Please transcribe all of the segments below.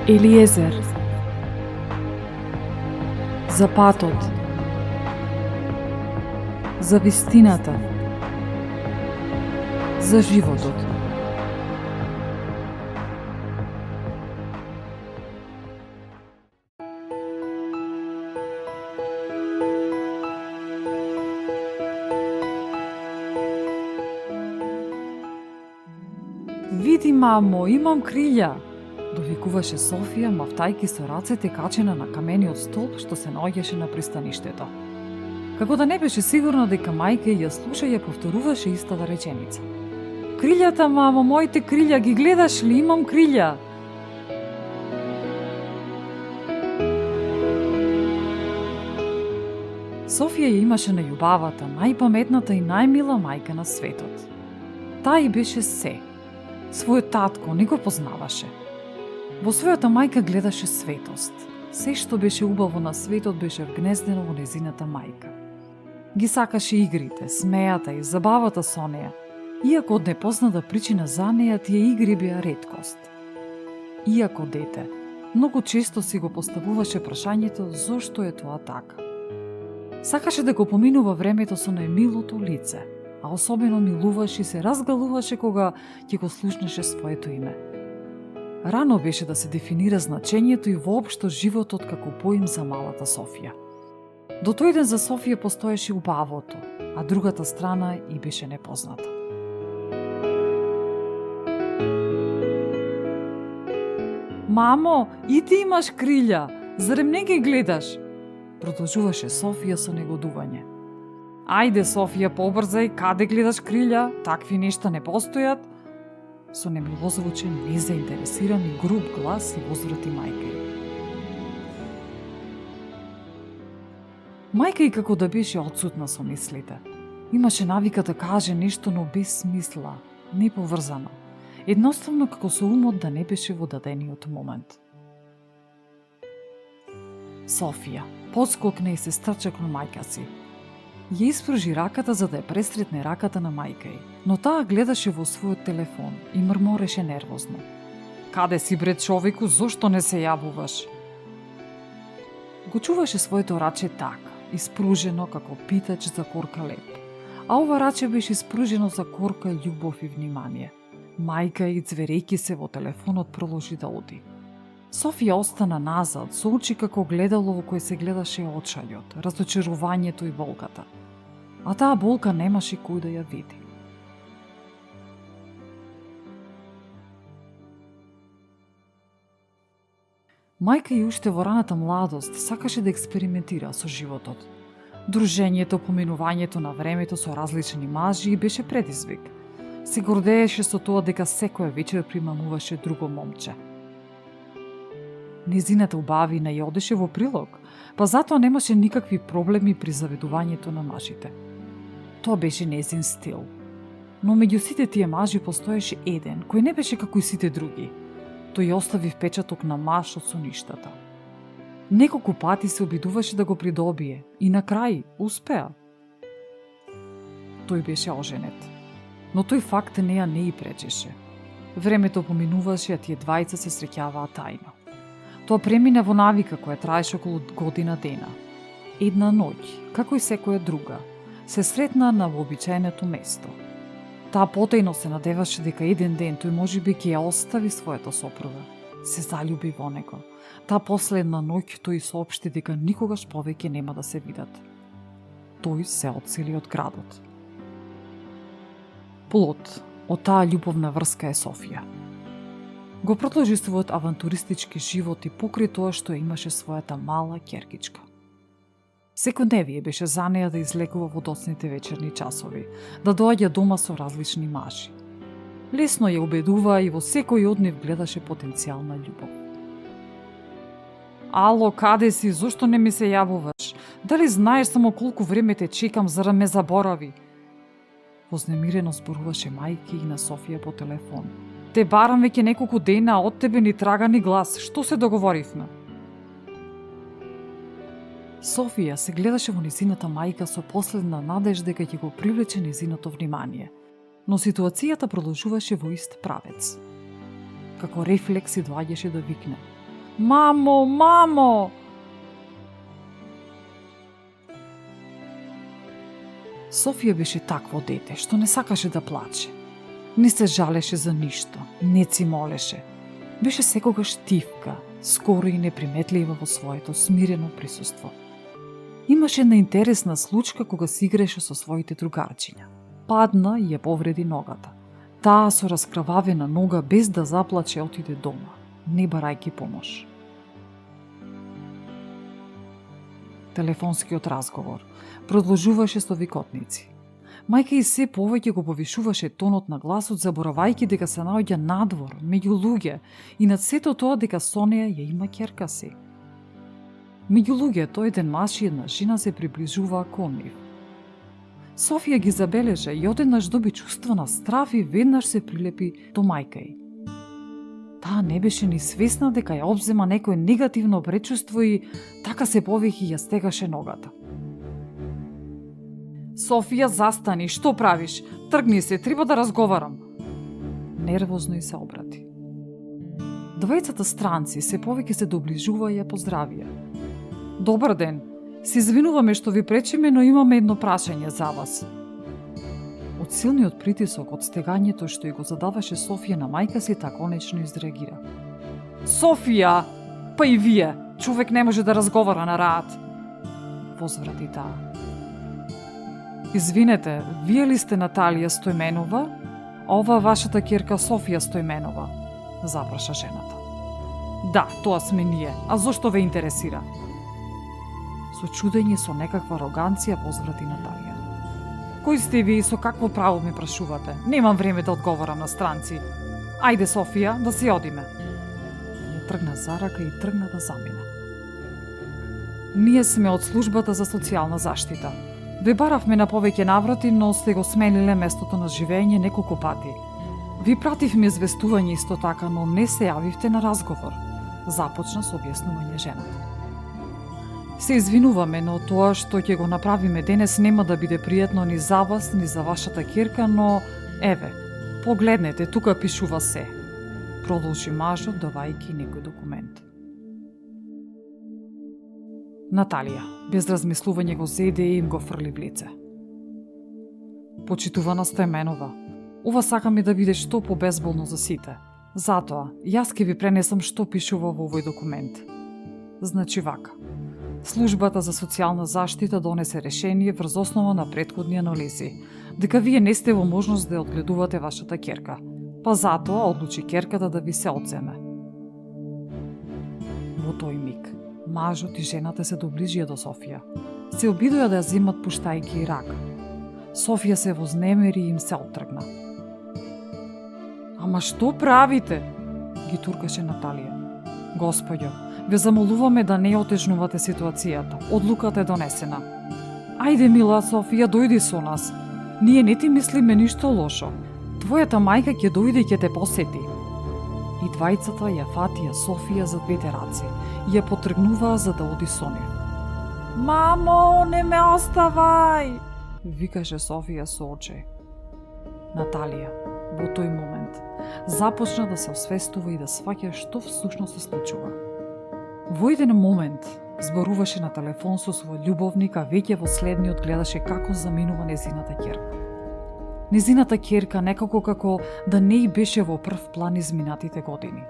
Елиезер. За патот. За вистината. За животот. Види, мамо, имам крилја, довикуваше Софија, мавтајки со рацете качена на камениот столб што се наоѓаше на пристаништето. Како да не беше сигурна дека мајка ја слуша, ја повторуваше истата реченица. Крилјата, мамо, моите крилја, ги гледаш ли? Имам крилја. Софија ја имаше најубавата, најпаметната и најмила мајка на светот. Таа и беше се. Својот татко не го познаваше. Во својата мајка гледаше светост. Се што беше убаво на светот беше вгнездено во незината мајка. Ги сакаше игрите, смејата и забавата со неја, иако од непозната причина за неја тие игри беа реткост. Иако дете, многу често си го поставуваше прашањето зошто е тоа така. Сакаше да го поминува времето со најмилото лице, а особено милуваше и се разгалуваше кога ќе го слушнеше своето име. Рано беше да се дефинира значењето и воопшто животот како поим за малата Софија. До тој ден за Софија постоеше убавото, а другата страна и беше непозната. Мамо, и ти имаш крилја, зарем не ги гледаш? Продолжуваше Софија со негодување. Ајде, Софија, побрзај, каде гледаш крилја? Такви нешта не постојат. Со немилозвучен, незаинтересиран и груб глас и возврати мајка ѝ. Мајка ѝ како да беше отсутна со мислите. Имаше навика да каже нешто, но без смисла, неповрзано. Едноставно како со умот да не беше во дадениот момент. Софија подскокна и се стрча кон мајка си. Ја испружи раката за да ја пресретне раката на мајка ѝ, но таа гледаше во својот телефон и мрмореше нервозно. Каде си, бре, човеку, зошто не се јавуваш? Го чуваше своето раче така, испружено како питач за корка леп. А ова раче беше испружено за корка љубов и внимание. Мајка ѝ, цверејки се во телефонот, продолжи да оди. Софија остана назад, со очи како гледало во кој се гледаше очајот, разочарувањето и болката. А таа болка немаше кој да ја види. Мајка ѝ уште во раната младост сакаше да експериментира со животот. Дружењето, поминувањето на времето со различни мажи беше предизвик. Се гордееше со тоа дека секоја вечер примамуваше друго момче. Незината убавина ја одеше во прилог, па затоа немаше никакви проблеми при заведувањето на мажите. Тоа беше незин стил. Но меѓу сите тие мажи постоеше еден, кој не беше како и сите други. Тој ја остави впечаток на маж од соништата. Неколку пати се обидуваше да го придобие и на крај успеа. Тој беше оженет. Но тој факт неа не и пречеше. Времето поминуваше, а тие двајца се среќаваа тајно. Тоа премина во навика која траеше околу година дена. Една ноќ, како и секоја друга, се сретна на вообичаеното место. Таа потајно се надеваше дека еден ден тој можеби ќе ја остави својата сопруга. Се заљуби во него. Таа последна ноќ тој соопшти дека никогаш повеќе нема да се видат. Тој се одсели од градот. Плод од таа љубовна врска е Софија. Го продолжи својот авантуристички живот и покрај тоа што имаше својата мала ќеркичка. Секојдневие беше за неја да излекува во доцните вечерни часови, да доаѓа дома со различни мажи. Лесно ја убедува и во секој од нив гледаше потенцијална љубов. Ало, каде си? Зошто не ми се јавуваш? Дали знаеш само колку време те чекам за да ме заборави? Вознемирено зборуваше мајка и на Софија по телефон. Те барам веќе неколку дена, од тебе ни трага ни глас. Што се договоривме? Софија се гледаше во незината мајка со последна надежда дека ќе го привлече незиното внимание. Но ситуацијата продолжуваше во ист правец. Како рефлекс и доаѓаше да викне. Мамо, мамо! Софија беше такво дете што не сакаше да плаче. Не се жалеше за ништо, не цимолеше. Беше секогаш тивка, скоро и неприметлива во своето смирено присуство. Имаше една интересна случка кога си играше со своите другарчиња. Падна и ја повреди ногата. Таа со раскрававена нога без да заплаче отиде дома, не барајки помош. Телефонскиот разговор продолжуваше со викотници. Мајка и се повеќе го повишуваше тонот на гласот, заборавајќи дека се наоѓа надвор, меѓу луѓе, и над сето тоа дека со неја ја има ќерка си. Меѓу луѓето еден маж и една жена се приближуваа кон нив. Софија ги забележа и одеднаш доби чувство на страв и веднаш се прилепи до мајка ѝ. Таа не беше ни свесна дека ја обзема некој негативно пречувство и така се повеќе ја стегаше ногата. Софија, застани, што правиш? Тргни се, треба да разговарам. Нервозно и се обрати. Двајцата странци се повеќе се доближува и ја поздравија. Добар ден, се извинуваме што ви пречиме, но имаме едно прашање за вас. Од силниот притисок од стегањето што ја го задаваше Софија на мајка си, та конечно изреагира. Софија, па и вие, човек не може да разговара на раат. Возврати таа. Извинете, вие ли сте Наталија Стојменова? Ова вашата ќерка Софија Стојменова? Запраша жената. Да, тоа сме ние. А зошто ве интересира? Со чудење, со некаква ароганција позврати Наталија. Кој сте ви и со какво право ме прашувате? Немам време да одговарам на странци. Ајде, Софија, да си одиме. Ја тргна за рака и тргна да замине. Ние сме од службата за социјална заштита. Ве баравме на повеќе наврати, но сте го смениле местото на живење неколку пати. Ви пративме известување исто така, но не се јавивте на разговор. Започна со објаснување жената. Се извинуваме, но тоа што ќе го направиме денес нема да биде пријатно ни за вас, ни за вашата ќерка, но еве, погледнете, тука пишува се. Продолжи мажот давајќи некој документ. Наталија, без размислување го зеде и им го фрли в лице. Почитувана Стојменова, ова сакаме да биде што побезболно за сите. Затоа, јас ке ви пренесам што пишува во овој документ. Значи вака. Службата за социјална заштита донесе решение врз основа на претходни анализи, дека вие не сте во можност да ја одгледувате вашата ќерка, па затоа одлучи ќерката да ви се одземе. Во тој миг, мажот и жената се доближија до Софија. Се обидоја да ја земат пуштајќи и рака. Софија се вознемери и им се оттргна. Ама што правите? Ги туркаше Наталија. Господјо, ве замолуваме да не отежнувате ситуацијата. Одлуката е донесена. Ајде, мила Софија, дојди со нас. Ние не ти мислиме ништо лошо. Твојата мајка ќе дојде и ќе те посети. И двајцата ја фатија Софија за двете раце и ја потргнуваа за да оди со нив. Мамо, не ме оставај! Викаше Софија со очи. Наталија, во тој момент, започна да се освестува и да сваќа што всушност се случува. Во еден момент зборуваше на телефон со свој љубовник, а веќе во следниот гледаше како заминува незината ќерка. Незината ќерка некако како да не и беше во прв план изминатите години.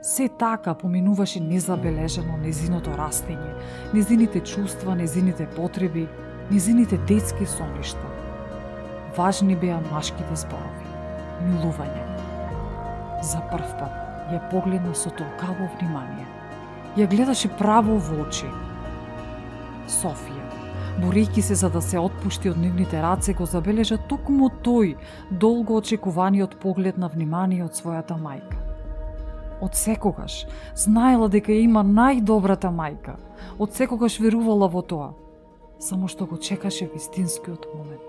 Се така поминуваше незабележано незиното растење, незините чувства, незините потреби, незините детски соништа. Важни беа машките зборови, милување. За прв пат ја погледна со толкаво внимание. Ја гледаше право во очи. Софија, борејќи се за да се отпушти од нивните раце, го забележа токму тој долго очекуваниот поглед на внимание од својата мајка. Од секогаш знаела дека ја има најдобрата мајка. Од секогаш верувала во тоа. Само што го чекаше вистинскиот момент.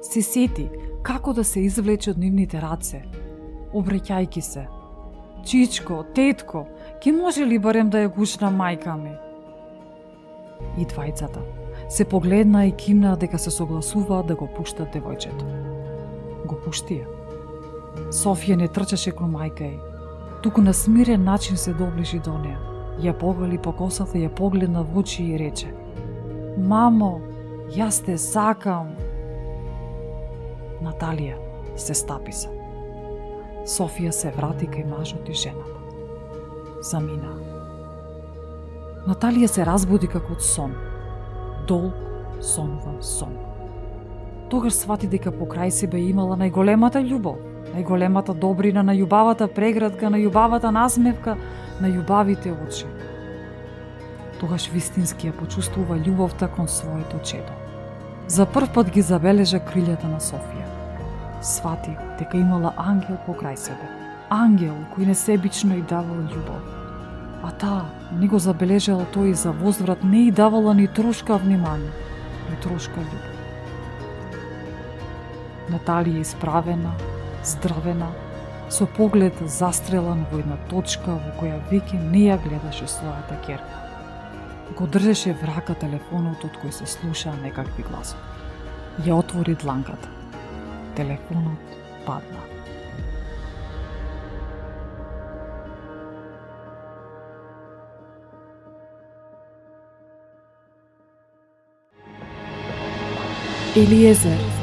Се сети како да се извлече од нивните раце, обреќајќи се. Чичко, тетко, ке може ли барем да ја гушна мајка ми? И двајцата се погледна и кимнаа дека се согласуваат да го пуштат девојчето. Го пуштија. Софија не трчаше кон мајка ѝ, туку на смирен начин се доближи до неа. Ја погали по косата, ја погледна во очи и рече: "Мамо, јас те сакам." Наталија се стаписа. Софија се врати кај мажот и жената. Замина. Наталија се разбуди како од сон. Долг сонува сон. Тогаш свати дека покрај себе имала најголемата љубов, најголемата добрина, најубавата преградка, најубавата насмевка, најубавите очи. Тогаш вистински ја почувствува љубовта кон своето чедо. За прв пат ги забележа крилјата на Софија. Свати дека имала ангел покрај себе. Ангел кој несебично и давал љубов. А таа не го забележала тој и за возврат не и давала ни трошка внимание, ни трошка љубов. Наталија исправена, здравена, со поглед застрелан во една точка во која веќе не ја гледаше својата ќерка. Го држеше в рака телефонот од кој се слушаа некакви гласови. Ја отвори дланката. Телефонот падна. Елиезер